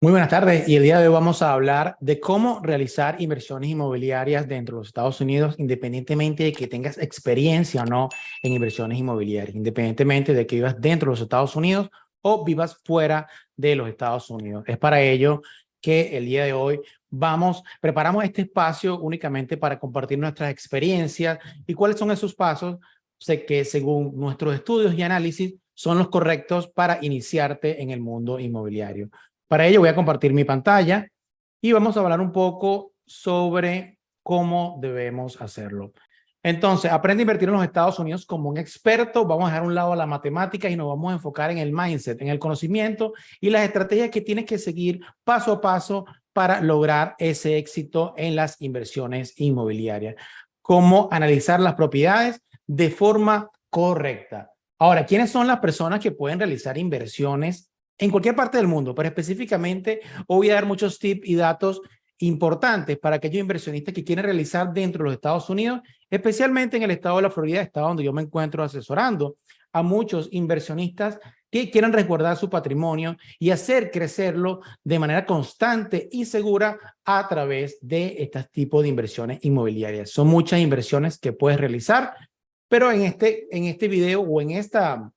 Muy buenas tardes y el día de hoy vamos a hablar de cómo realizar inversiones inmobiliarias dentro de los Estados Unidos independientemente de que tengas experiencia o no en inversiones inmobiliarias, independientemente de que vivas dentro de los Estados Unidos o vivas fuera de los Estados Unidos. Es para ello que el día de hoy preparamos este espacio únicamente para compartir nuestras experiencias y cuáles son esos pasos que según nuestros estudios y análisis son los correctos para iniciarte en el mundo inmobiliario. Para ello voy a compartir mi pantalla y vamos a hablar un poco sobre cómo debemos hacerlo. Entonces, aprende a invertir en los Estados Unidos como un experto. Vamos a dejar a un lado la matemática y nos vamos a enfocar en el mindset, en el conocimiento y las estrategias que tienes que seguir paso a paso para lograr ese éxito en las inversiones inmobiliarias. Cómo analizar las propiedades de forma correcta. Ahora, ¿quiénes son las personas que pueden realizar inversiones en cualquier parte del mundo? Pero específicamente voy a dar muchos tips y datos importantes para aquellos inversionistas que quieren realizar dentro de los Estados Unidos, especialmente en el estado de la Florida, estado donde yo me encuentro asesorando a muchos inversionistas que quieren resguardar su patrimonio y hacer crecerlo de manera constante y segura a través de este tipo de inversiones inmobiliarias. Son muchas inversiones que puedes realizar, pero en este video o en esta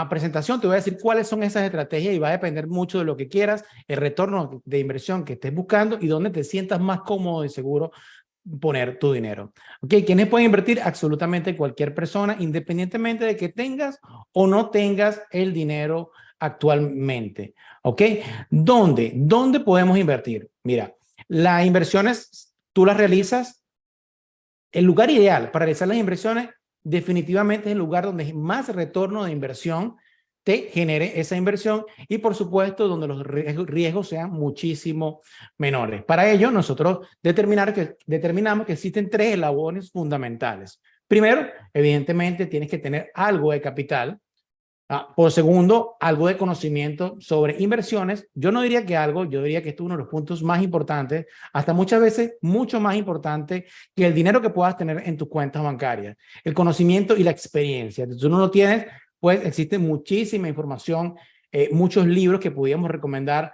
presentación te voy a decir cuáles son esas estrategias y va a depender mucho de lo que quieras, el retorno de inversión que estés buscando y dónde te sientas más cómodo y seguro poner tu dinero. ¿Ok? ¿Quiénes pueden invertir? Absolutamente cualquier persona, independientemente de que tengas o no tengas el dinero actualmente. ¿Ok? ¿Dónde podemos invertir? Mira, las inversiones tú las realizas. El lugar ideal para realizar las inversiones definitivamente es el lugar donde más retorno de inversión te genere esa inversión y por supuesto donde los riesgos sean muchísimo menores. Para ello nosotros determinamos que existen tres eslabones fundamentales. Primero, evidentemente tienes que tener algo de capital. Por segundo, algo de conocimiento sobre inversiones. Yo no diría que algo, yo diría que esto es uno de los puntos más importantes, hasta muchas veces mucho más importante que el dinero que puedas tener en tus cuentas bancarias. El conocimiento y la experiencia. Si tú no lo tienes, pues existe muchísima información, muchos libros que pudiéramos recomendar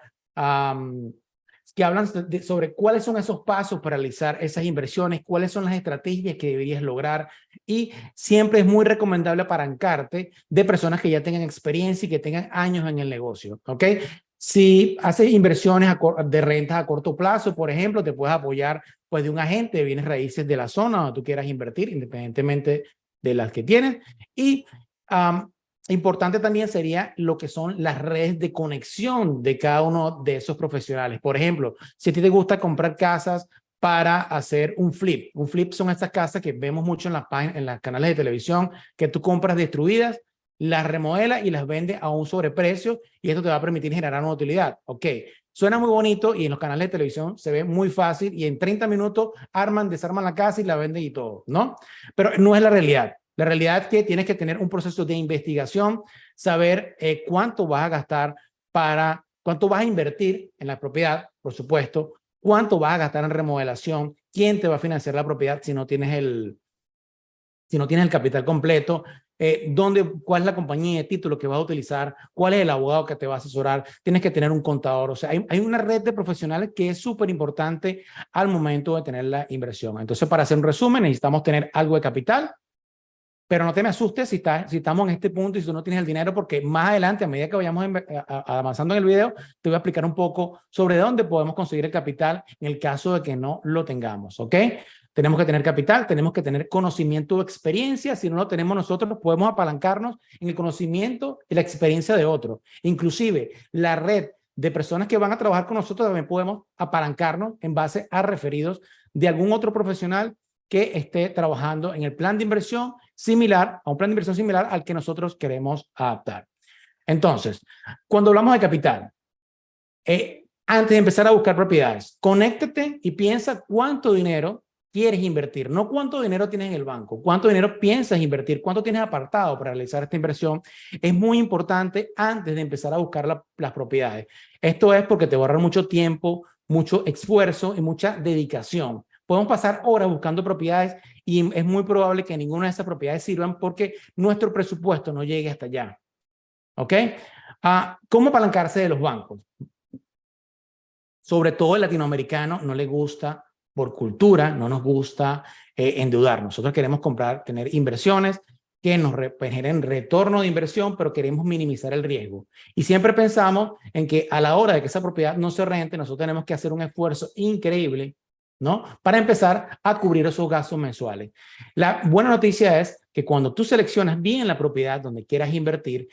que hablan sobre cuáles son esos pasos para realizar esas inversiones, cuáles son las estrategias que deberías lograr y siempre es muy recomendable apalancarte de personas que ya tengan experiencia y que tengan años en el negocio, ¿ok? Si haces inversiones de rentas a corto plazo, por ejemplo, te puedes apoyar pues de un agente de bienes raíces de la zona donde tú quieras invertir, independientemente de las que tienes. Y importante también sería lo que son las redes de conexión de cada uno de esos profesionales. Por ejemplo, si a ti te gusta comprar casas para hacer un flip. Un flip son estas casas que vemos mucho en las canales de televisión que tú compras destruidas, las remodelas y las vendes a un sobreprecio y esto te va a permitir generar una utilidad. Ok, suena muy bonito y en los canales de televisión se ve muy fácil y en 30 minutos arman, desarman la casa y la venden y todo, ¿no? Pero no es la realidad. La realidad es que tienes que tener un proceso de investigación, saber cuánto vas a gastar cuánto vas a invertir en la propiedad, por supuesto, cuánto vas a gastar en remodelación, quién te va a financiar la propiedad si no tienes el capital completo, cuál es la compañía de título que vas a utilizar, cuál es el abogado que te va a asesorar, tienes que tener un contador, o sea, hay una red de profesionales que es súper importante al momento de tener la inversión. Entonces, para hacer un resumen, necesitamos tener algo de capital, pero no te me asustes si estamos en este punto y si tú no tienes el dinero, porque más adelante, a medida que vayamos avanzando en el video, te voy a explicar un poco sobre dónde podemos conseguir el capital en el caso de que no lo tengamos, ¿ok? Tenemos que tener capital, tenemos que tener conocimiento o experiencia. Si no lo tenemos nosotros, podemos apalancarnos en el conocimiento y la experiencia de otros. Inclusive, la red de personas que van a trabajar con nosotros también podemos apalancarnos en base a referidos de algún otro profesional que esté trabajando en el plan de inversión similar, a un plan de inversión similar al que nosotros queremos adaptar. Entonces, cuando hablamos de capital, antes de empezar a buscar propiedades, conéctate y piensa cuánto dinero quieres invertir, no cuánto dinero tienes en el banco, cuánto dinero piensas invertir, cuánto tienes apartado para realizar esta inversión. Es muy importante antes de empezar a buscar las propiedades. Esto es porque te va a ahorrar mucho tiempo, mucho esfuerzo y mucha dedicación. Podemos pasar horas buscando propiedades y es muy probable que ninguna de esas propiedades sirvan porque nuestro presupuesto no llegue hasta allá. ¿Ok? ¿Cómo apalancarse de los bancos? sobre todo el latinoamericano, no le gusta, por cultura, no nos gusta endeudar. Nosotros queremos tener inversiones que nos generen retorno de inversión, pero queremos minimizar el riesgo. Y siempre pensamos en que a la hora de que esa propiedad no se rente, nosotros tenemos que hacer un esfuerzo increíble, ¿no? Para empezar a cubrir esos gastos mensuales. La buena noticia es que cuando tú seleccionas bien la propiedad donde quieras invertir,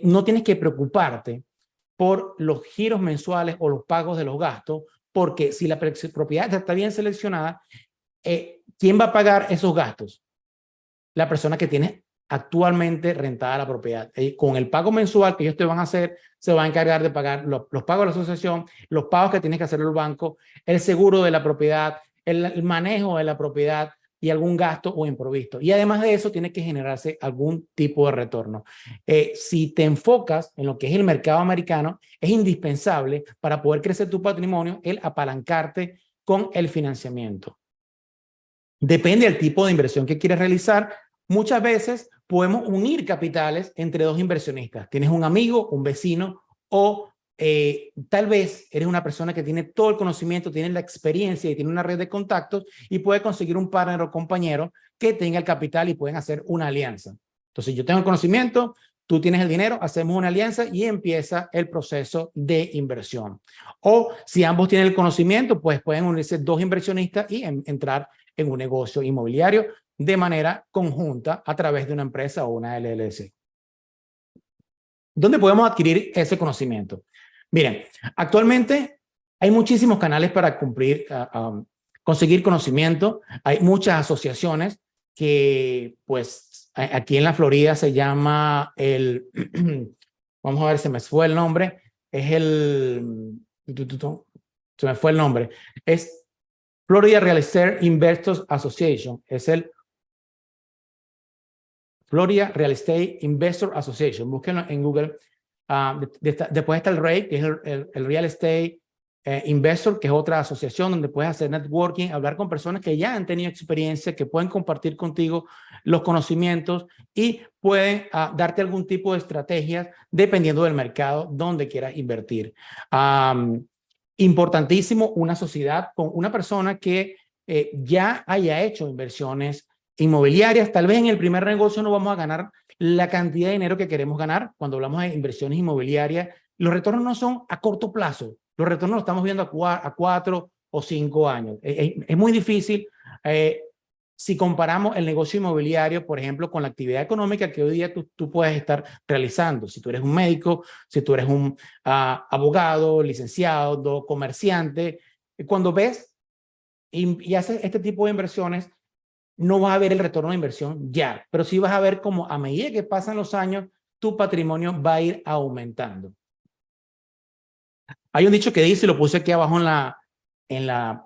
no tienes que preocuparte por los giros mensuales o los pagos de los gastos, porque si la propiedad está bien seleccionada, ¿quién va a pagar esos gastos? La persona que tiene actualmente rentada la propiedad. Con el pago mensual que ellos te van a hacer, se va a encargar de pagar los pagos de la asociación, los pagos que tienes que hacer el banco, el seguro de la propiedad, el manejo de la propiedad y algún gasto o imprevisto. Y además de eso, tiene que generarse algún tipo de retorno. Si te enfocas en lo que es el mercado americano, es indispensable para poder crecer tu patrimonio el apalancarte con el financiamiento. Depende del tipo de inversión que quieres realizar. Muchas veces podemos unir capitales entre dos inversionistas. Tienes un amigo, un vecino o tal vez eres una persona que tiene todo el conocimiento, tiene la experiencia y tiene una red de contactos y puede conseguir un partner o compañero que tenga el capital y pueden hacer una alianza. Entonces yo tengo el conocimiento, tú tienes el dinero, hacemos una alianza y empieza el proceso de inversión. O si ambos tienen el conocimiento, pues pueden unirse dos inversionistas y entrar en un negocio inmobiliario de manera conjunta a través de una empresa o una LLC. ¿Dónde podemos adquirir ese conocimiento? Miren, actualmente hay muchísimos canales para conseguir conocimiento. Hay muchas asociaciones que, pues, aquí en la Florida se llama vamos a ver, se me fue el nombre, es se me fue el nombre, es Florida Real Estate Investors Association, es el Florida Real Estate Investor Association. Búsquenlo en Google. Después está el REI, que es el Real Estate Investor, que es otra asociación donde puedes hacer networking, hablar con personas que ya han tenido experiencia, que pueden compartir contigo los conocimientos y pueden darte algún tipo de estrategias dependiendo del mercado donde quieras invertir. Importantísimo, una sociedad con una persona que ya haya hecho inversiones inmobiliarias. Tal vez en el primer negocio no vamos a ganar la cantidad de dinero que queremos ganar. Cuando hablamos de inversiones inmobiliarias, los retornos no son a corto plazo. Los retornos los estamos viendo a 4 o 5 años. Es muy difícil si comparamos el negocio inmobiliario, por ejemplo, con la actividad económica que hoy día tú puedes estar realizando. Si tú eres un médico, si tú eres un abogado, licenciado, comerciante, cuando ves y haces este tipo de inversiones, no vas a ver el retorno de inversión ya, pero sí vas a ver cómo a medida que pasan los años, tu patrimonio va a ir aumentando. Hay un dicho que dice, lo puse aquí abajo en la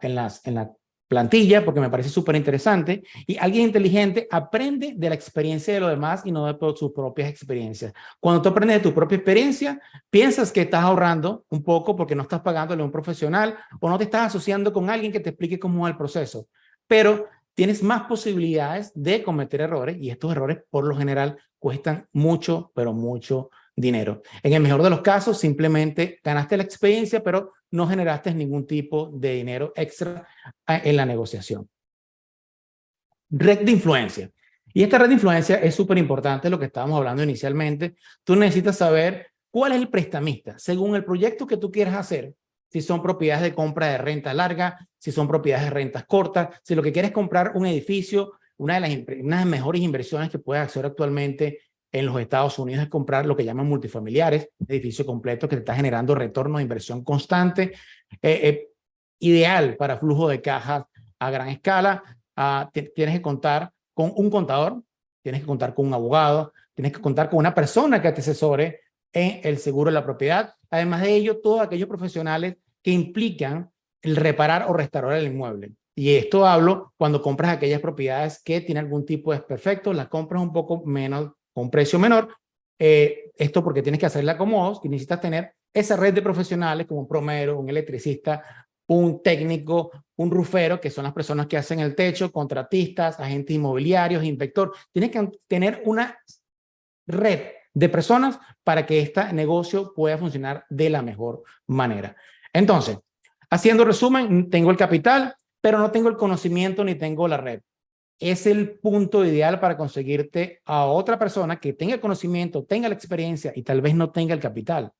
plantilla porque me parece súper interesante, y alguien inteligente aprende de la experiencia de los demás y no de sus propias experiencias. Cuando tú aprendes de tu propia experiencia, piensas que estás ahorrando un poco porque no estás pagándole a un profesional o no te estás asociando con alguien que te explique cómo es el proceso, pero tienes más posibilidades de cometer errores y estos errores por lo general cuestan mucho, pero mucho dinero. En el mejor de los casos, simplemente ganaste la experiencia, pero no generaste ningún tipo de dinero extra en la negociación. Red de influencia. Y esta red de influencia es súper importante, lo que estábamos hablando inicialmente. Tú necesitas saber cuál es el prestamista, según el proyecto que tú quieras hacer. Si son propiedades de compra de renta larga, si son propiedades de rentas cortas, si lo que quieres es comprar un edificio, una de las mejores inversiones que puedes hacer actualmente en los Estados Unidos es comprar lo que llaman multifamiliares, edificio completo que te está generando retorno de inversión constante, ideal para flujo de cajas a gran escala. Tienes que contar con un contador, tienes que contar con un abogado, tienes que contar con una persona que te asesore en el seguro de la propiedad. Además de ello, todos aquellos profesionales que implican el reparar o restaurar el inmueble. Y esto hablo cuando compras aquellas propiedades que tienen algún tipo de desperfecto, las compras un poco menos, con un precio menor. Esto porque tienes que hacerla acomodos y necesitas tener esa red de profesionales como un plomero, un electricista, un técnico, un rufero, que son las personas que hacen el techo, contratistas, agentes inmobiliarios, inspector. Tienes que tener una red de personas para que este negocio pueda funcionar de la mejor manera. Entonces, Haciendo resumen, tengo el capital, pero no tengo el conocimiento ni tengo la red. Es el punto ideal para conseguirte a otra persona que tenga el conocimiento, tenga la experiencia y tal vez no tenga el capital,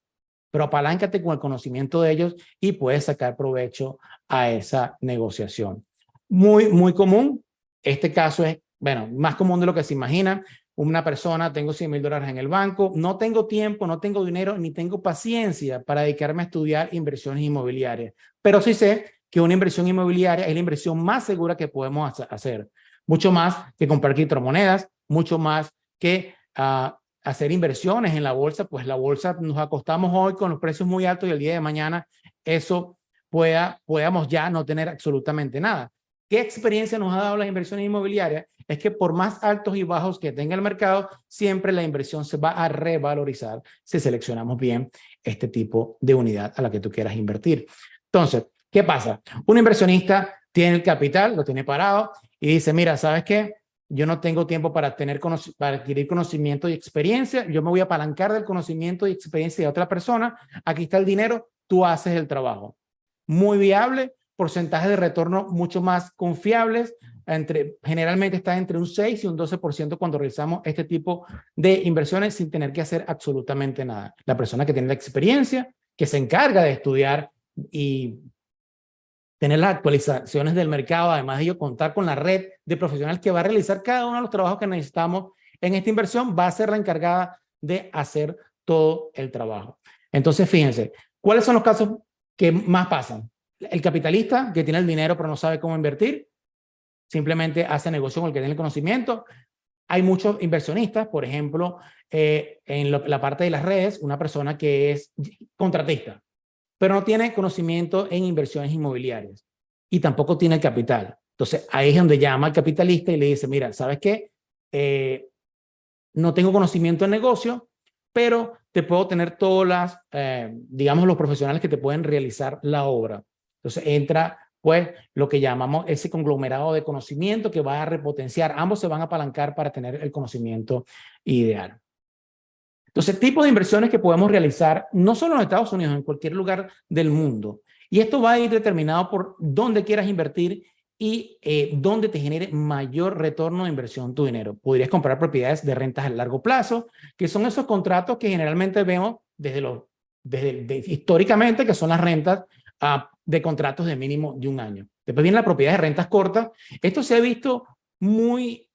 pero apaláncate con el conocimiento de ellos y puedes sacar provecho a esa negociación. Muy común. Este caso es, bueno, más común de lo que se imagina. Una persona, tengo $100,000 en el banco, no tengo tiempo, no tengo dinero, ni tengo paciencia para dedicarme a estudiar inversiones inmobiliarias. Pero sí sé que una inversión inmobiliaria es la inversión más segura que podemos hacer. Mucho más que comprar criptomonedas, mucho más que hacer inversiones en la bolsa, pues la bolsa nos acostamos hoy con los precios muy altos y el día de mañana eso podamos ya no tener absolutamente nada. ¿Qué experiencia nos ha dado las inversiones inmobiliarias? Es que por más altos y bajos que tenga el mercado, siempre la inversión se va a revalorizar si seleccionamos bien este tipo de unidad a la que tú quieras invertir. Entonces, ¿qué pasa? Un inversionista tiene el capital, lo tiene parado y dice, mira, ¿sabes qué? Yo no tengo tiempo para adquirir conocimiento y experiencia, yo me voy a apalancar del conocimiento y experiencia de otra persona, aquí está el dinero, tú haces el trabajo. Muy viable, porcentajes de retorno mucho más confiables, generalmente está entre un 6 y un 12% cuando realizamos este tipo de inversiones sin tener que hacer absolutamente nada. La persona que tiene la experiencia, que se encarga de estudiar y tener las actualizaciones del mercado, además de ello contar con la red de profesionales que va a realizar cada uno de los trabajos que necesitamos en esta inversión, va a ser la encargada de hacer todo el trabajo. Entonces, fíjense, ¿cuáles son los casos que más pasan? El capitalista que tiene el dinero pero no sabe cómo invertir, simplemente hace negocio con el que tiene el conocimiento. Hay muchos inversionistas, por ejemplo, en la parte de las redes, una persona que es contratista, pero no tiene conocimiento en inversiones inmobiliarias y tampoco tiene el capital. Entonces, ahí es donde llama al capitalista y le dice, mira, ¿sabes qué? No tengo conocimiento en negocio, pero te puedo tener todas las, digamos, los profesionales que te pueden realizar la obra. Entonces, entra, pues, lo que llamamos ese conglomerado de conocimiento que va a repotenciar. Ambos se van a apalancar para tener el conocimiento ideal. Entonces, tipos de inversiones que podemos realizar, no solo en Estados Unidos, en cualquier lugar del mundo. Y esto va a ir determinado por dónde quieras invertir y dónde te genere mayor retorno de inversión tu dinero. Podrías comprar propiedades de rentas a largo plazo, que son esos contratos que generalmente vemos históricamente, que son las rentas de contratos de mínimo de un año. Después viene la propiedad de rentas cortas. Esto se ha visto muy,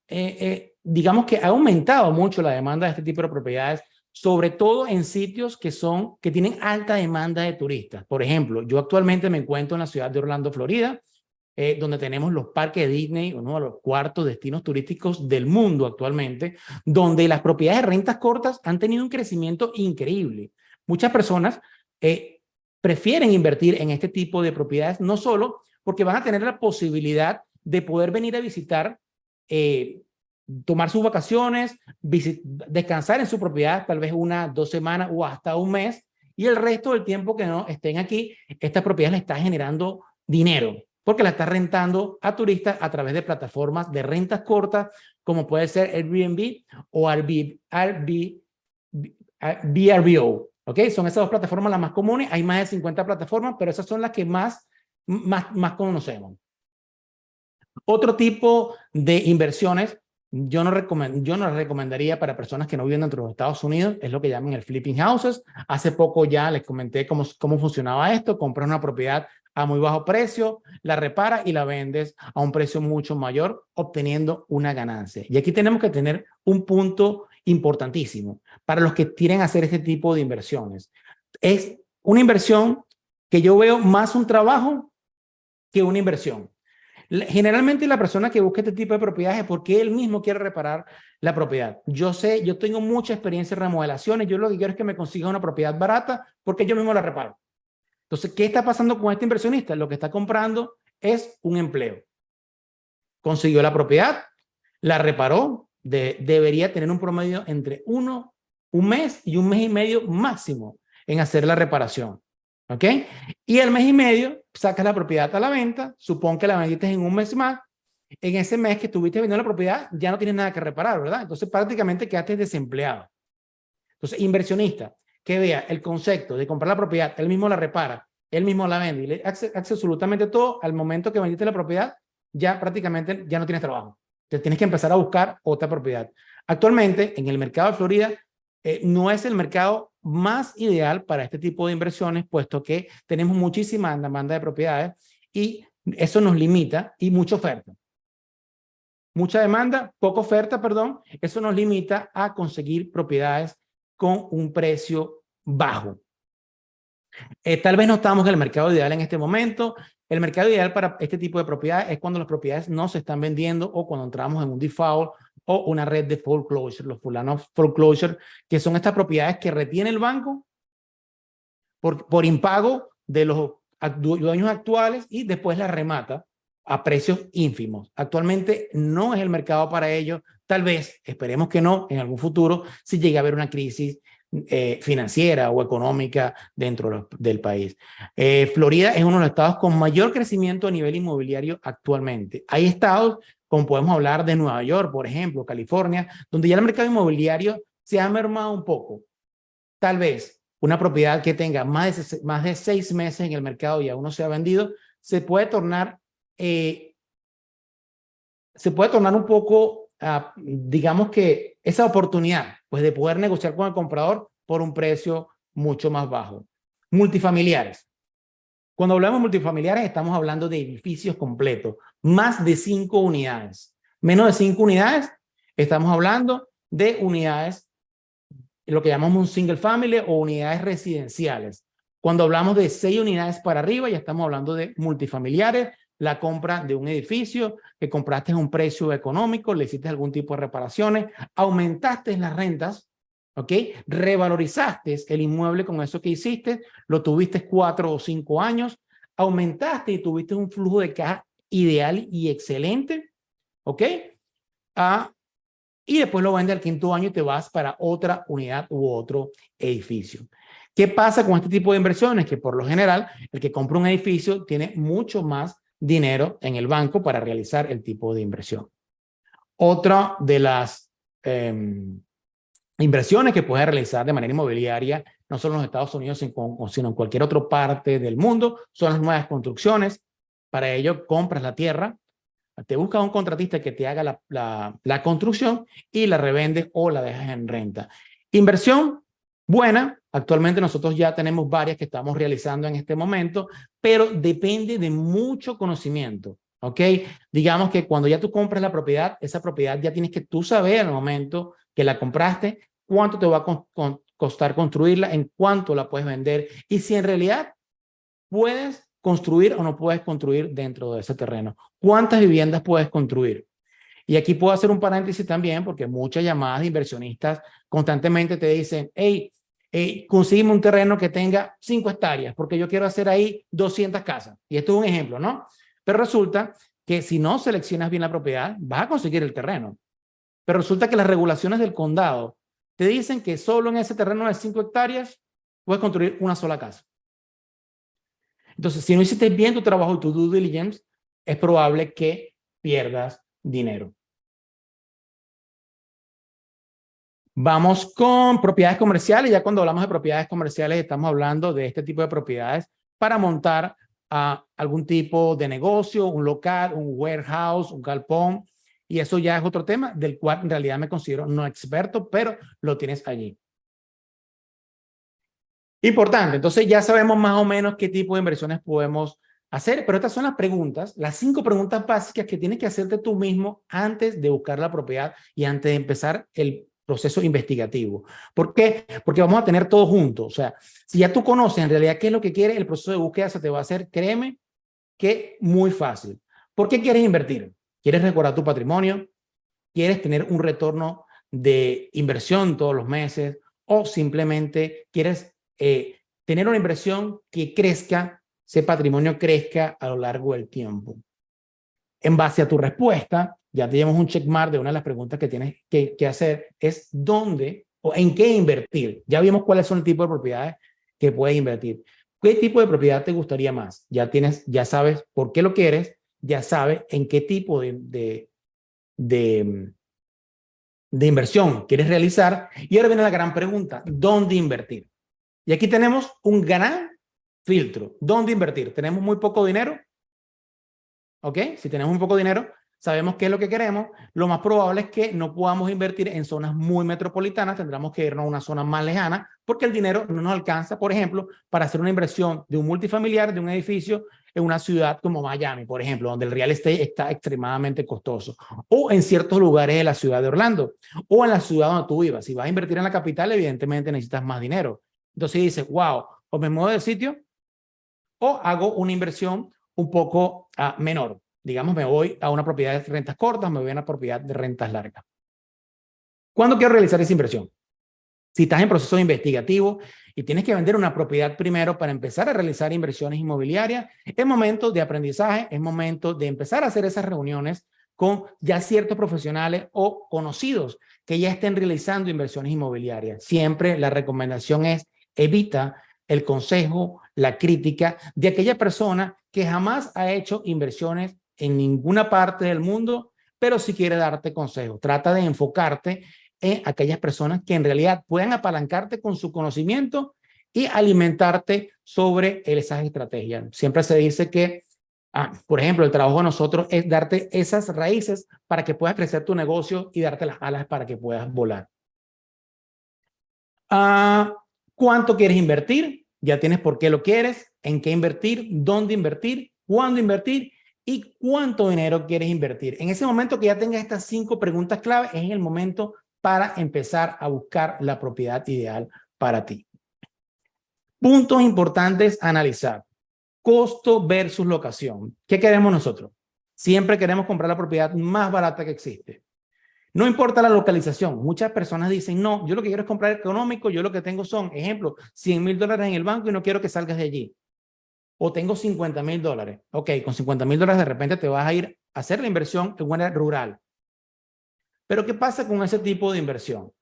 digamos que ha aumentado mucho la demanda de este tipo de propiedades, sobre todo en sitios que tienen alta demanda de turistas. Por ejemplo, yo actualmente me encuentro en la ciudad de Orlando, Florida, donde tenemos los parques de Disney, uno de los cuartos destinos turísticos del mundo actualmente, donde las propiedades de rentas cortas han tenido un crecimiento increíble. Muchas personas prefieren invertir en este tipo de propiedades, no solo porque van a tener la posibilidad de poder venir a visitar, tomar sus vacaciones, descansar en su propiedad, tal vez 1, 2 semanas o hasta un mes, y el resto del tiempo que no estén aquí, esta propiedad le está generando dinero, porque la está rentando a turistas a través de plataformas de rentas cortas, como puede ser Airbnb o VRBO. ¿Ok? Son esas dos plataformas las más comunes. Hay más de 50 plataformas, pero esas son las que más conocemos. Otro tipo de inversiones, yo no las recomendaría para personas que no viven dentro de los Estados Unidos, es lo que llaman el flipping houses. Hace poco ya les comenté cómo funcionaba esto. Compras una propiedad a muy bajo precio, la reparas y la vendes a un precio mucho mayor, obteniendo una ganancia. Y aquí tenemos que tener un punto importantísimo para los que quieren hacer este tipo de inversiones. Es una inversión que yo veo más un trabajo que una inversión. Generalmente la persona que busca este tipo de propiedades es porque él mismo quiere reparar la propiedad. Yo tengo mucha experiencia en remodelaciones, yo lo que quiero es que me consiga una propiedad barata porque yo mismo la reparo. Entonces, ¿qué está pasando con este inversionista? Lo que está comprando es un empleo. Consiguió la propiedad, la reparó, debería tener un promedio entre un mes y un mes y medio máximo en hacer la reparación. ¿Ok? Y el mes y medio sacas la propiedad a la venta, supón que la vendiste en un mes más, en ese mes que estuviste vendiendo la propiedad ya no tienes nada que reparar, ¿verdad? Entonces prácticamente quedaste desempleado. Entonces, inversionista que vea el concepto de comprar la propiedad, él mismo la repara él mismo la vende y le hace absolutamente todo. Al momento que vendiste la propiedad, ya prácticamente ya no tienes trabajo. Te tienes que empezar a buscar otra propiedad. Actualmente, en el mercado de Florida, no es el mercado más ideal para este tipo de inversiones, puesto que tenemos muchísima demanda de propiedades y eso nos limita, y mucha oferta. Mucha demanda, poca oferta, perdón, eso nos limita a conseguir propiedades con un precio bajo. Tal vez no estamos en el mercado ideal en este momento. El mercado ideal para este tipo de propiedades es cuando las propiedades no se están vendiendo o cuando entramos en un default o una red de foreclosure, los fulanos foreclosure, que son estas propiedades que retiene el banco por impago de los dueños actuales y después las remata a precios ínfimos. Actualmente no es el mercado para ello. Tal vez, esperemos que no, en algún futuro, si llegue a haber una crisis financiera o económica dentro del país. Florida es uno de los estados con mayor crecimiento a nivel inmobiliario actualmente. Hay estados, como podemos hablar de Nueva York, por ejemplo, California, donde ya el mercado inmobiliario se ha mermado un poco. Tal vez una propiedad que tenga más de 6 meses en el mercado y aún no se ha vendido, se puede tornar un poco, digamos que esa oportunidad, pues de poder negociar con el comprador por un precio mucho más bajo. Multifamiliares. Cuando hablamos de multifamiliares, estamos hablando de edificios completos, más de 5 unidades. Menos de 5 unidades, estamos hablando de unidades, lo que llamamos un single family o unidades residenciales. Cuando hablamos de 6 unidades para arriba, ya estamos hablando de multifamiliares, la compra de un edificio que compraste a un precio económico, le hiciste algún tipo de reparaciones, aumentaste las rentas, ¿ok? Revalorizaste el inmueble con eso que hiciste, lo tuviste 4 o 5 años, aumentaste y tuviste un flujo de caja ideal y excelente, ¿ok? Y después lo vendes al 5.º año y te vas para otra unidad u otro edificio. ¿Qué pasa con este tipo de inversiones? Que por lo general, el que compra un edificio tiene mucho más dinero en el banco para realizar el tipo de inversión. Otra de las inversiones que puedes realizar de manera inmobiliaria, no solo en los Estados Unidos, sino en cualquier otra parte del mundo, son las nuevas construcciones. Para ello, compras la tierra, te buscas un contratista que te haga la construcción y la revende o la dejas en renta. Inversión buena. Actualmente nosotros ya tenemos varias que estamos realizando en este momento, pero depende de mucho conocimiento. ¿Ok? Digamos que cuando ya tú compras la propiedad, esa propiedad ya tienes que tú saber al momento que la compraste cuánto te va a costar construirla, en cuánto la puedes vender y si en realidad puedes construir o no puedes construir dentro de ese terreno. ¿Cuántas viviendas puedes construir? Y aquí puedo hacer un paréntesis también porque muchas llamadas de inversionistas constantemente te dicen, hey, consígueme un terreno que tenga 5 hectáreas porque yo quiero hacer ahí 200 casas. Y esto es un ejemplo, ¿no? Pero resulta que si no seleccionas bien la propiedad, vas a conseguir el terreno. Pero resulta que las regulaciones del condado te dicen que solo en ese terreno de 5 hectáreas puedes construir una sola casa. Entonces, si no hiciste bien tu trabajo y tu due diligence, es probable que pierdas dinero. Vamos con propiedades comerciales. Ya cuando hablamos de propiedades comerciales, estamos hablando de este tipo de propiedades para montar algún tipo de negocio, un local, un warehouse, un galpón. Y eso ya es otro tema del cual en realidad me considero no experto, pero lo tienes allí. Importante. Entonces ya sabemos más o menos qué tipo de inversiones podemos hacer, pero estas son las preguntas, las 5 preguntas básicas que tienes que hacerte tú mismo antes de buscar la propiedad y antes de empezar el proceso investigativo. ¿Por qué? Porque vamos a tener todo junto. O sea, si ya tú conoces en realidad qué es lo que quieres, el proceso de búsqueda se te va a hacer, créeme, que muy fácil. ¿Por qué quieres invertir? ¿Quieres recordar tu patrimonio? ¿Quieres tener un retorno de inversión todos los meses? ¿O simplemente quieres tener una inversión que crezca, ese patrimonio crezca a lo largo del tiempo? En base a tu respuesta, ya te llevamos un checkmark de una de las preguntas que tienes que hacer, es dónde o en qué invertir. Ya vimos cuáles son el tipo de propiedades que puedes invertir. ¿Qué tipo de propiedad te gustaría más? Ya sabes por qué lo quieres, ya sabes en qué tipo de inversión quieres realizar. Y ahora viene la gran pregunta, ¿dónde invertir? Y aquí tenemos un gran Filtro. ¿Dónde invertir? ¿Tenemos muy poco dinero? ¿Ok? Si tenemos muy poco dinero, sabemos qué es lo que queremos. Lo más probable es que no podamos invertir en zonas muy metropolitanas. Tendremos que irnos a una zona más lejana porque el dinero no nos alcanza, por ejemplo, para hacer una inversión de un multifamiliar, de un edificio en una ciudad como Miami, por ejemplo, donde el real estate está extremadamente costoso. O en ciertos lugares de la ciudad de Orlando. O en la ciudad donde tú vivas. Si vas a invertir en la capital, evidentemente necesitas más dinero. Entonces dices, wow, o me muevo de sitio o hago una inversión un poco menor. Digamos, me voy a una propiedad de rentas cortas, me voy a una propiedad de rentas largas. ¿Cuándo quiero realizar esa inversión? Si estás en proceso investigativo y tienes que vender una propiedad primero para empezar a realizar inversiones inmobiliarias, es momento de aprendizaje, es momento de empezar a hacer esas reuniones con ya ciertos profesionales o conocidos que ya estén realizando inversiones inmobiliarias. Siempre la recomendación es evita el consejo, la crítica de aquella persona que jamás ha hecho inversiones en ninguna parte del mundo, pero si quiere darte consejos. Trata de enfocarte en aquellas personas que en realidad puedan apalancarte con su conocimiento y alimentarte sobre esas estrategias. Siempre se dice que, por ejemplo, el trabajo de nosotros es darte esas raíces para que puedas crecer tu negocio y darte las alas para que puedas volar. ¿Cuánto quieres invertir? Ya tienes por qué lo quieres, en qué invertir, dónde invertir, cuándo invertir y cuánto dinero quieres invertir. En ese momento que ya tengas estas 5 preguntas clave, es el momento para empezar a buscar la propiedad ideal para ti. Puntos importantes a analizar. Costo versus locación. ¿Qué queremos nosotros? Siempre queremos comprar la propiedad más barata que existe. No importa la localización. Muchas personas dicen, no, yo lo que quiero es comprar económico, yo lo que tengo son, ejemplo, $100,000 en el banco y no quiero que salgas de allí. O tengo $50,000. Ok, con $50,000 de repente te vas a ir a hacer la inversión en una rural. Pero ¿qué pasa con ese tipo de inversión?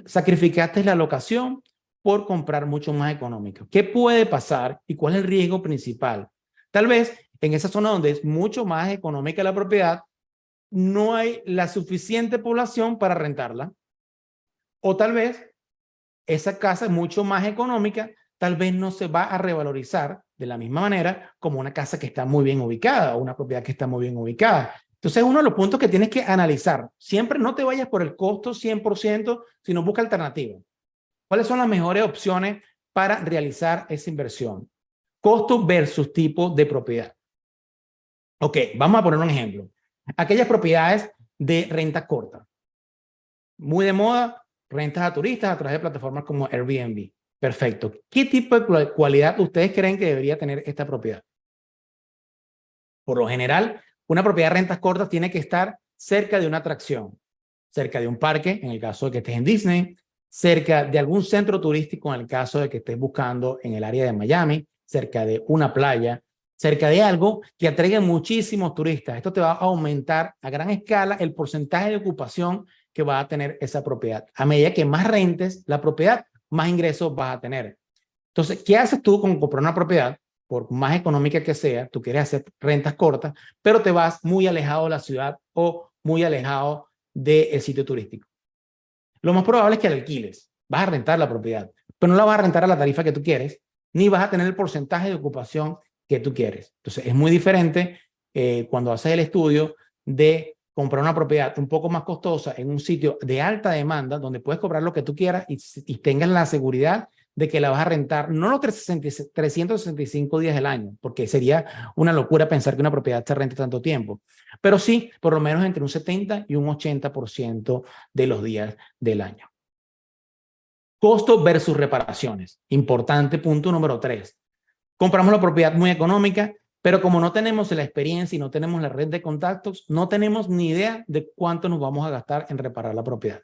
Sacrificaste la locación por comprar mucho más económico. ¿Qué puede pasar y cuál es el riesgo principal? Tal vez en esa zona donde es mucho más económica la propiedad, no hay la suficiente población para rentarla. O tal vez esa casa es mucho más económica, tal vez no se va a revalorizar de la misma manera como una casa que está muy bien ubicada o una propiedad que está muy bien ubicada. Entonces, uno de los puntos que tienes que analizar, siempre no te vayas por el costo 100%, sino busca alternativas. ¿Cuáles son las mejores opciones para realizar esa inversión? Costo versus tipo de propiedad. Ok, vamos a poner un ejemplo. Aquellas propiedades de renta corta. Muy de moda, rentas a turistas a través de plataformas como Airbnb. Perfecto. ¿Qué tipo de cualidad ustedes creen que debería tener esta propiedad? Por lo general, una propiedad de rentas cortas tiene que estar cerca de una atracción, cerca de un parque, en el caso de que estés en Disney, cerca de algún centro turístico, en el caso de que estés buscando en el área de Miami, cerca de una playa, cerca de algo que atraiga muchísimos turistas. Esto te va a aumentar a gran escala el porcentaje de ocupación que va a tener esa propiedad. A medida que más rentes la propiedad, más ingresos vas a tener. Entonces, ¿qué haces tú con comprar una propiedad? Por más económica que sea, tú quieres hacer rentas cortas, pero te vas muy alejado de la ciudad o muy alejado del sitio turístico. Lo más probable es que la alquiles. Vas a rentar la propiedad, pero no la vas a rentar a la tarifa que tú quieres, ni vas a tener el porcentaje de ocupación que tú quieres. Entonces, es muy diferente cuando haces el estudio de comprar una propiedad un poco más costosa en un sitio de alta demanda, donde puedes cobrar lo que tú quieras y tengas la seguridad de que la vas a rentar no los 365 días del año, porque sería una locura pensar que una propiedad se rente tanto tiempo, pero sí por lo menos entre un 70 y un 80% de los días del año. Costo versus reparaciones. Importante punto número 3. Compramos la propiedad muy económica, pero como no tenemos la experiencia y no tenemos la red de contactos, no tenemos ni idea de cuánto nos vamos a gastar en reparar la propiedad.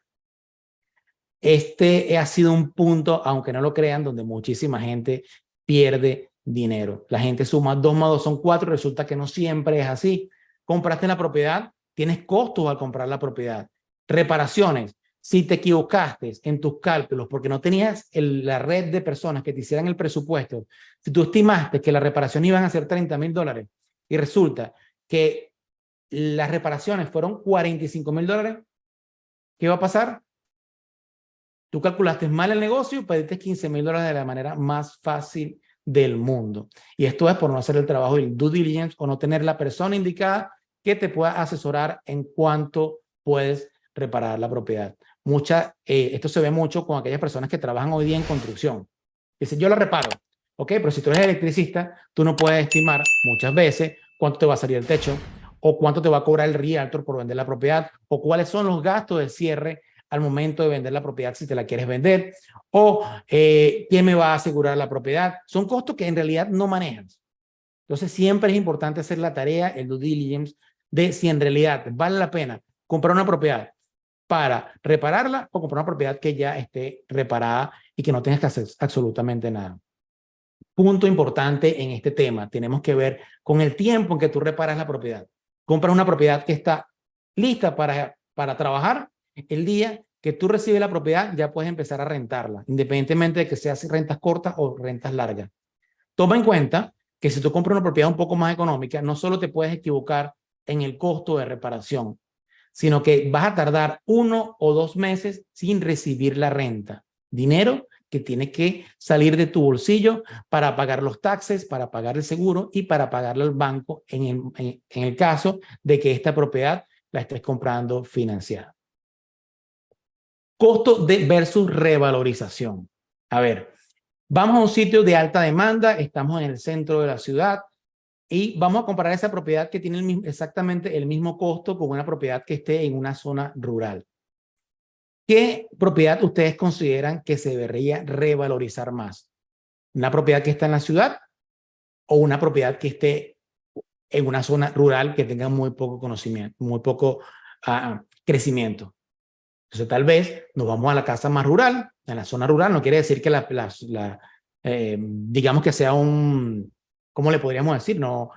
Este ha sido un punto, aunque no lo crean, donde muchísima gente pierde dinero. La gente suma 2 más 2 son 4, resulta que no siempre es así. Compraste la propiedad, tienes costos al comprar la propiedad. Reparaciones. Si te equivocaste en tus cálculos porque no tenías la red de personas que te hicieran el presupuesto, si tú estimaste que la reparación iban a ser $30,000 y resulta que las reparaciones fueron $45,000, ¿qué va a pasar? Tú calculaste mal el negocio, pediste $15,000 de la manera más fácil del mundo. Y esto es por no hacer el trabajo del due diligence o no tener la persona indicada que te pueda asesorar en cuánto puedes reparar la propiedad. Esto se ve mucho con aquellas personas que trabajan hoy día en construcción. Dicen, yo la reparo. Ok, pero si tú eres electricista, tú no puedes estimar muchas veces cuánto te va a salir el techo o cuánto te va a cobrar el realtor por vender la propiedad o cuáles son los gastos de cierre al momento de vender la propiedad si te la quieres vender o quién me va a asegurar la propiedad. Son costos que en realidad no manejas. Entonces siempre es importante hacer la tarea, el due diligence, de si en realidad vale la pena comprar una propiedad para repararla o comprar una propiedad que ya esté reparada y que no tengas que hacer absolutamente nada. Punto importante en este tema, tenemos que ver con el tiempo en que tú reparas la propiedad. Compras una propiedad que está lista para trabajar, el día que tú recibes la propiedad ya puedes empezar a rentarla, independientemente de que seas rentas cortas o rentas largas. Toma en cuenta que si tú compras una propiedad un poco más económica, no solo te puedes equivocar en el costo de reparación, sino que vas a tardar 1 o 2 meses sin recibir la renta. Dinero que tiene que salir de tu bolsillo para pagar los taxes, para pagar el seguro y para pagarle al banco en el caso de que esta propiedad la estés comprando financiada. Costo versus revalorización. A ver, vamos a un sitio de alta demanda, estamos en el centro de la ciudad y vamos a comparar esa propiedad que tiene exactamente el mismo costo con una propiedad que esté en una zona rural. ¿Qué propiedad ustedes consideran que se debería revalorizar más? ¿Una propiedad que está en la ciudad o una propiedad que esté en una zona rural que tenga muy poco conocimiento, muy poco crecimiento? Entonces, tal vez nos vamos a la casa más rural, en la zona rural. No quiere decir que digamos que sea ¿cómo le podríamos decir? No,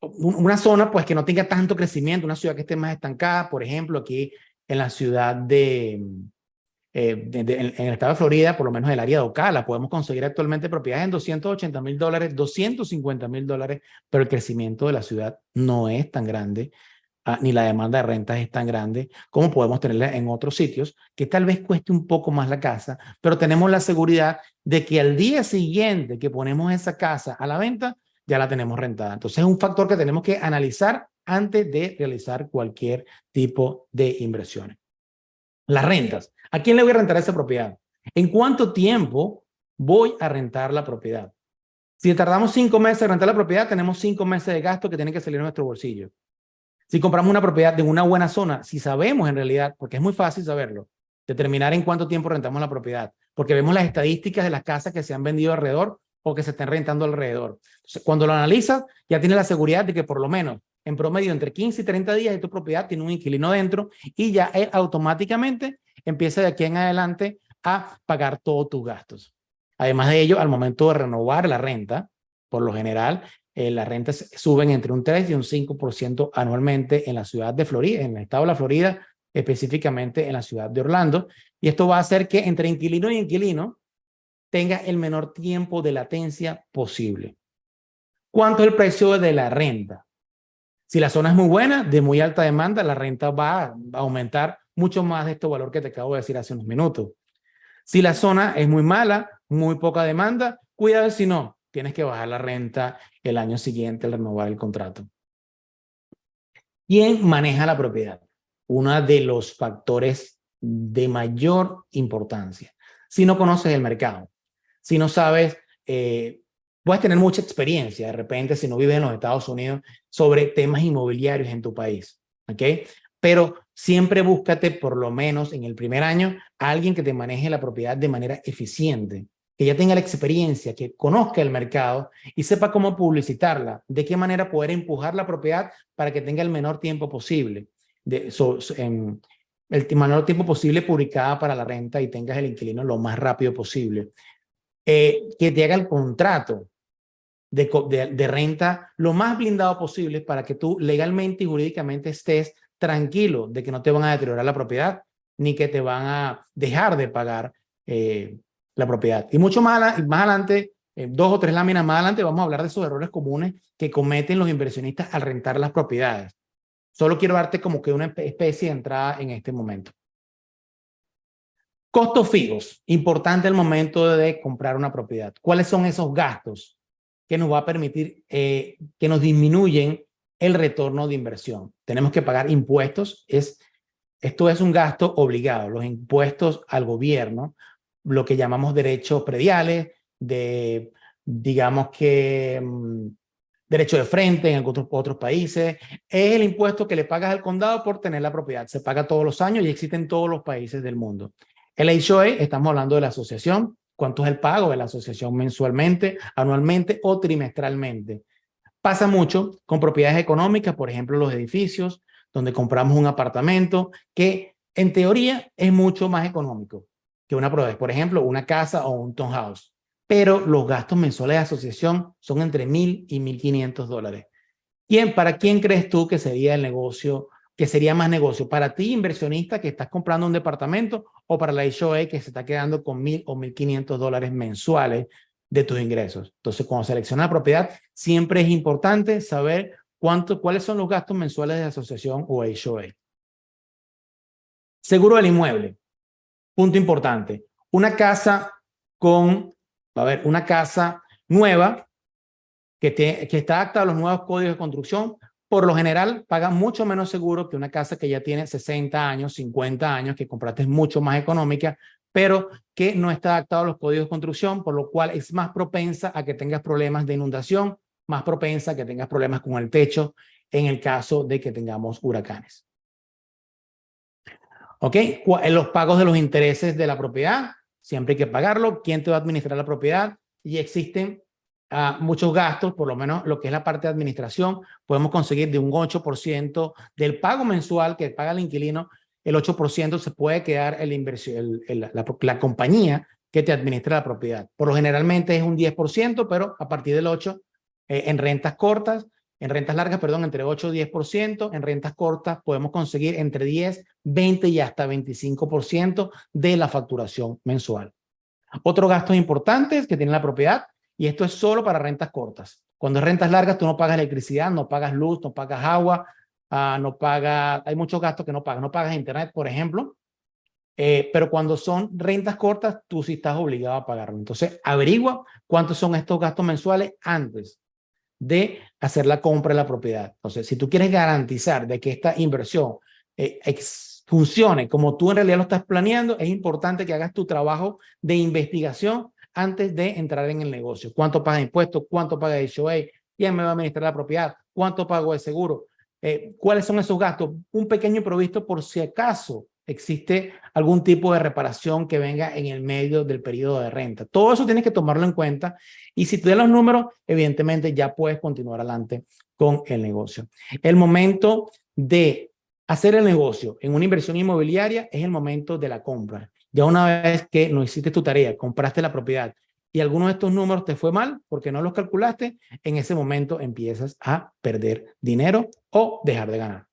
una zona pues que no tenga tanto crecimiento, una ciudad que esté más estancada. Por ejemplo, aquí en la ciudad en el estado de Florida, por lo menos el área de Ocala, podemos conseguir actualmente propiedades en $280,000, $250,000, pero el crecimiento de la ciudad no es tan grande, ni la demanda de rentas es tan grande como podemos tenerla en otros sitios, que tal vez cueste un poco más la casa, pero tenemos la seguridad de que al día siguiente que ponemos esa casa a la venta, ya la tenemos rentada. Entonces es un factor que tenemos que analizar antes de realizar cualquier tipo de inversiones. Las rentas. ¿A quién le voy a rentar esa propiedad? ¿En cuánto tiempo voy a rentar la propiedad? Si tardamos 5 meses en rentar la propiedad, tenemos 5 meses de gasto que tienen que salir de nuestro bolsillo. Si compramos una propiedad de una buena zona, si sabemos en realidad, porque es muy fácil saberlo, determinar en cuánto tiempo rentamos la propiedad, porque vemos las estadísticas de las casas que se han vendido alrededor o que se estén rentando alrededor. Entonces, cuando lo analizas, ya tienes la seguridad de que por lo menos en promedio entre 15 y 30 días tu propiedad tiene un inquilino dentro y ya él automáticamente empieza de aquí en adelante a pagar todos tus gastos. Además de ello, al momento de renovar la renta, por lo general, las rentas suben entre un 3 y un 5% anualmente en la ciudad de Florida, en el estado de la Florida, específicamente en la ciudad de Orlando. Y esto va a hacer que entre inquilino y inquilino tenga el menor tiempo de latencia posible. ¿Cuánto es el precio de la renta? Si la zona es muy buena, de muy alta demanda, la renta va a aumentar mucho más de este valor que te acabo de decir hace unos minutos. Si la zona es muy mala, muy poca demanda, cuidado si no, tienes que bajar la renta el año siguiente al renovar el contrato. ¿Quién maneja la propiedad? Uno de los factores de mayor importancia. Si no conoces el mercado, si no sabes, puedes tener mucha experiencia de repente si no vives en los Estados Unidos sobre temas inmobiliarios en tu país, ¿ok? Pero siempre búscate por lo menos en el primer año a alguien que te maneje la propiedad de manera eficiente, que ya tenga la experiencia, que conozca el mercado y sepa cómo publicitarla, de qué manera poder empujar la propiedad para que tenga el menor tiempo posible, el menor tiempo posible publicada para la renta y tengas el inquilino lo más rápido posible. Que te haga el contrato de renta lo más blindado posible para que tú legalmente y jurídicamente estés tranquilo de que no te van a deteriorar la propiedad ni que te van a dejar de pagar la propiedad. Y mucho más adelante, 2 o 3 láminas más adelante, vamos a hablar de esos errores comunes que cometen los inversionistas al rentar las propiedades. Solo quiero darte como que una especie de entrada en este momento. Costos fijos, importante al momento de comprar una propiedad. ¿Cuáles son esos gastos? que nos va a permitir, que nos disminuyen el retorno de inversión. Tenemos que pagar impuestos, esto es un gasto obligado, los impuestos al gobierno, lo que llamamos derechos prediales, digamos que derecho de frente en otros países, es el impuesto que le pagas al condado por tener la propiedad. Se paga todos los años y existe en todos los países del mundo. El HOA, estamos hablando de la asociación, cuánto es el pago de la asociación mensualmente, anualmente o trimestralmente. Pasa mucho con propiedades económicas, por ejemplo, los edificios, donde compramos un apartamento, que en teoría es mucho más económico que una propiedad, por ejemplo, una casa o un townhouse. Pero los gastos mensuales de asociación son entre $1,000 y $1,500. ¿Para quién crees tú que sería el negocio, que sería más negocio? ¿Para ti, inversionista, que estás comprando un departamento, o para la HOA que se está quedando con $1,000 o $1,500 mensuales de tus ingresos? Entonces, cuando seleccionas la propiedad, siempre es importante saber cuáles son los gastos mensuales de asociación o HOA. Seguro del inmueble. Punto importante. Una casa una casa nueva que está adaptada a los nuevos códigos de construcción, por lo general paga mucho menos seguro que una casa que ya tiene 60 años, 50 años, que compraste mucho más económica, pero que no está adaptada a los códigos de construcción, por lo cual es más propensa a que tengas problemas de inundación, más propensa a que tengas problemas con el techo en el caso de que tengamos huracanes. ¿Ok? Los pagos de los intereses de la propiedad, siempre hay que pagarlo. ¿Quién te va a administrar la propiedad? Y existen muchos gastos, por lo menos lo que es la parte de administración, podemos conseguir de un 8% del pago mensual que paga el inquilino, el 8% se puede quedar la compañía que te administra la propiedad. Por lo generalmente es un 10%, pero a partir del 8%, en rentas cortas, en rentas largas, perdón, entre 8 y 10%. En rentas cortas podemos conseguir entre 10, 20 y hasta 25% de la facturación mensual. Otros gastos importantes que tiene la propiedad, y esto es solo para rentas cortas. Cuando es rentas largas, tú no pagas electricidad, no pagas luz, no pagas agua, hay muchos gastos que no pagas. No pagas internet, por ejemplo. Pero cuando son rentas cortas, tú sí estás obligado a pagarlo. Entonces, averigua cuántos son estos gastos mensuales antes de hacer la compra de la propiedad. Entonces, si tú quieres garantizar de que esta inversión funcione como tú en realidad lo estás planeando, es importante que hagas tu trabajo de investigación antes de entrar en el negocio. ¿Cuánto paga de impuestos? ¿Cuánto paga de HOA? ¿Quién me va a administrar la propiedad? ¿Cuánto pago de seguro? ¿Cuáles son esos gastos? Un pequeño imprevisto por si acaso existe algún tipo de reparación que venga en el medio del periodo de renta. Todo eso tienes que tomarlo en cuenta, y si te dan los números, evidentemente ya puedes continuar adelante con el negocio. El momento de hacer el negocio en una inversión inmobiliaria es el momento de la compra. Ya una vez que no hiciste tu tarea, compraste la propiedad y alguno de estos números te fue mal porque no los calculaste, en ese momento empiezas a perder dinero o dejar de ganar.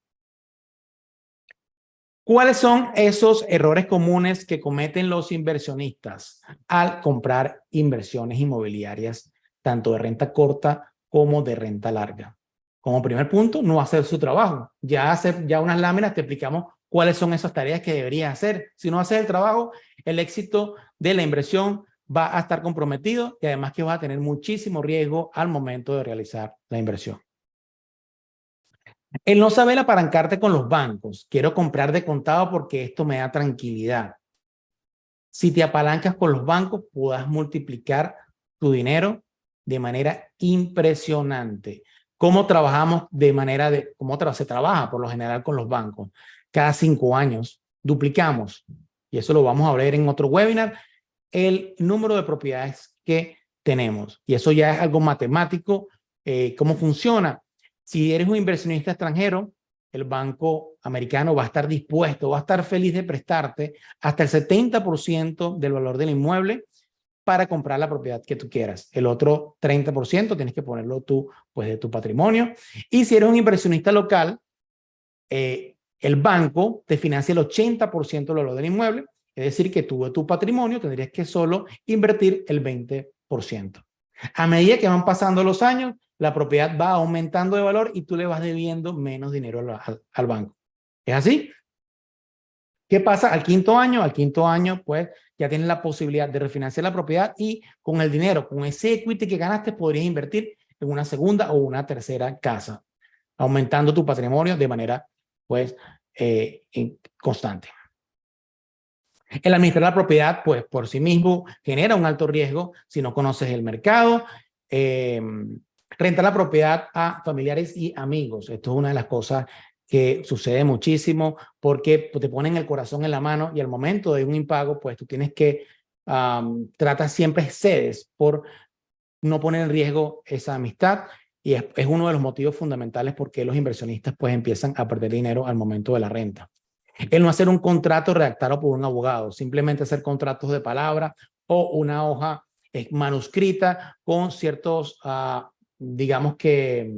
¿Cuáles son esos errores comunes que cometen los inversionistas al comprar inversiones inmobiliarias, tanto de renta corta como de renta larga? Como primer punto, no hacer su trabajo. Ya unas láminas te explicamos cuáles son esas tareas que deberías hacer. Si no haces el trabajo, el éxito de la inversión va a estar comprometido, y además que vas a tener muchísimo riesgo al momento de realizar la inversión. El no saber apalancarte con los bancos. Quiero comprar de contado porque esto me da tranquilidad. Si te apalancas con los bancos, puedas multiplicar tu dinero de manera impresionante. ¿Cómo trabajamos cómo se trabaja por lo general con los bancos? Cada 5 años duplicamos, y eso lo vamos a ver en otro webinar, el número de propiedades que tenemos. Y eso ya es algo matemático. ¿Cómo funciona? Si eres un inversionista extranjero, el banco americano va a estar dispuesto, va a estar feliz de prestarte hasta el 70% del valor del inmueble para comprar la propiedad que tú quieras. El otro 30% tienes que ponerlo tú, pues, de tu patrimonio. Y si eres un inversionista local, el banco te financia el 80% del valor del inmueble, es decir, que tú de tu patrimonio tendrías que solo invertir el 20%. A medida que van pasando los años, la propiedad va aumentando de valor y tú le vas debiendo menos dinero al banco. ¿Es así? ¿Qué pasa al quinto año? Al quinto año, pues, ya tienes la posibilidad de refinanciar la propiedad y con el dinero, con ese equity que ganaste, podrías invertir en una segunda o una tercera casa, aumentando tu patrimonio de manera, pues, constante. El administrar la propiedad, pues, por sí mismo genera un alto riesgo si no conoces el mercado. Rentar la propiedad a familiares y amigos. Esto es una de las cosas que sucede muchísimo porque te ponen el corazón en la mano y al momento de un impago, pues tú tienes que tratar siempre cedes por no poner en riesgo esa amistad y es uno de los motivos fundamentales por qué los inversionistas pues empiezan a perder dinero al momento de la renta. El no hacer un contrato redactado por un abogado, simplemente hacer contratos de palabra o una hoja manuscrita con ciertos, digamos que,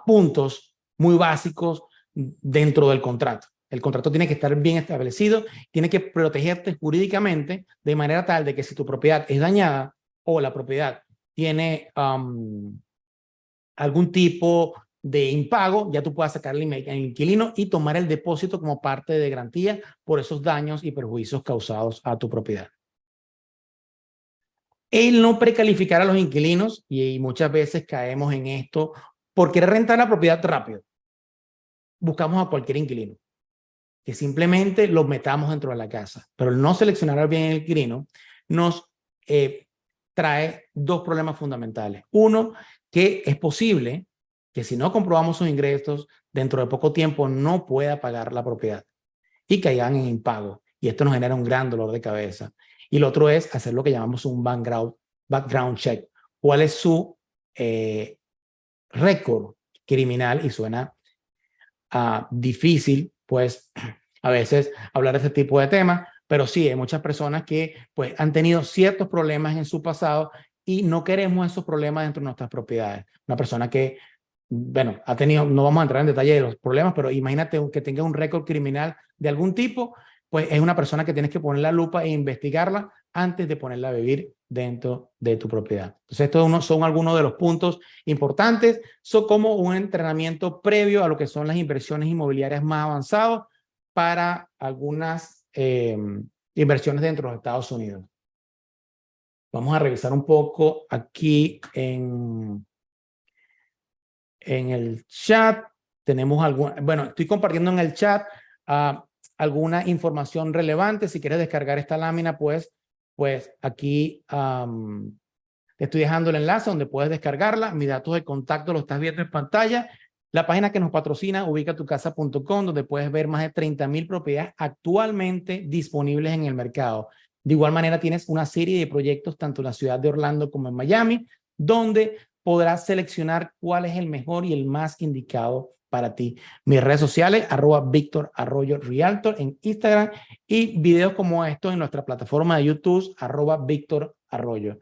puntos muy básicos dentro del contrato. El contrato tiene que estar bien establecido, tiene que protegerte jurídicamente de manera tal de que si tu propiedad es dañada o la propiedad tiene algún tipo de impago, ya tú puedas sacar al inquilino y tomar el depósito como parte de garantía por esos daños y perjuicios causados a tu propiedad. El no precalificar a los inquilinos, y muchas veces caemos en esto, por querer rentar la propiedad rápido. Buscamos a cualquier inquilino, que simplemente los metamos dentro de la casa. Pero el no seleccionar bien el inquilino nos trae dos problemas fundamentales. Uno, que es posible que si no comprobamos sus ingresos, dentro de poco tiempo no pueda pagar la propiedad y caigan en impago. Y esto nos genera un gran dolor de cabeza. Y lo otro es hacer lo que llamamos un background check. ¿Cuál es su récord criminal? Y suena difícil, pues, a veces hablar de este tipo de temas, pero sí, hay muchas personas que pues han tenido ciertos problemas en su pasado y no queremos esos problemas dentro de nuestras propiedades. Una persona que, bueno, ha tenido, no vamos a entrar en detalle de los problemas, pero imagínate que tenga un récord criminal de algún tipo, pues es una persona que tienes que poner la lupa e investigarla antes de ponerla a vivir dentro de tu propiedad. Entonces, estos son algunos de los puntos importantes. Son como un entrenamiento previo a lo que son las inversiones inmobiliarias más avanzadas para algunas inversiones dentro de los Estados Unidos. Vamos a revisar un poco aquí en el chat. Tenemos bueno, estoy compartiendo en el chat alguna información relevante. Si quieres descargar esta lámina, pues aquí te estoy dejando el enlace donde puedes descargarla. Mis datos de contacto lo estás viendo en pantalla. La página que nos patrocina, ubicatucasa.com, donde puedes ver más de 30,000 propiedades actualmente disponibles en el mercado. De igual manera, tienes una serie de proyectos tanto en la ciudad de Orlando como en Miami, donde podrás seleccionar cuál es el mejor y el más indicado para ti. Mis redes sociales, @Víctor Arroyo Realtor en Instagram y videos como estos en nuestra plataforma de YouTube, @Víctor Arroyo.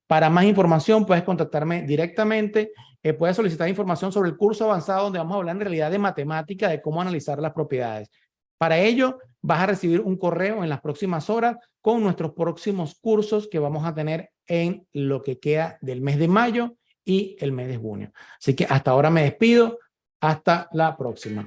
Para más información puedes contactarme directamente, puedes solicitar información sobre el curso avanzado donde vamos a hablar en realidad de matemática, de cómo analizar las propiedades. Para ello vas a recibir un correo en las próximas horas con nuestros próximos cursos que vamos a tener en lo que queda del mes de mayo y el mes de junio. Así que hasta ahora me despido. Hasta la próxima.